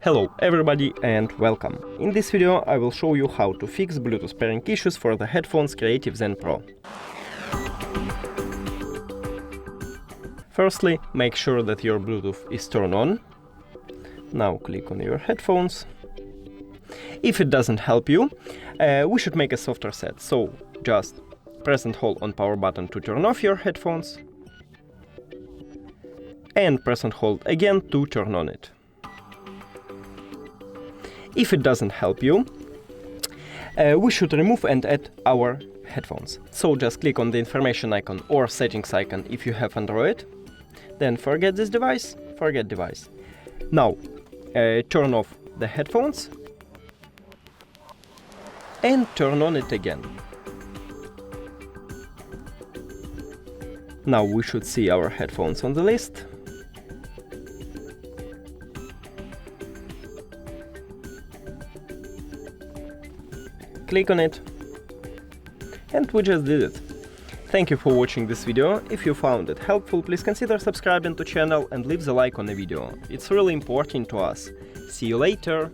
Hello everybody and welcome! In this video I will show you how to fix Bluetooth pairing issues for the headphones Creative Zen Pro. Firstly, make sure that your Bluetooth is turned on. Now click on your headphones. If it doesn't help you, we should make a soft reset, so just press and hold on power button to turn off your headphones and press and hold again to turn on it. If it doesn't help you, we should remove and add our headphones. So just click on the information icon or settings icon if you have Android. Then forget this device, forget device. Now turn off the headphones and turn on it again. Now we should see our headphones on the list. Click on it, and we just did it. Thank you for watching this video. If you found it helpful, please consider subscribing to the channel and leave the like on the video. It's really important to us. See you later!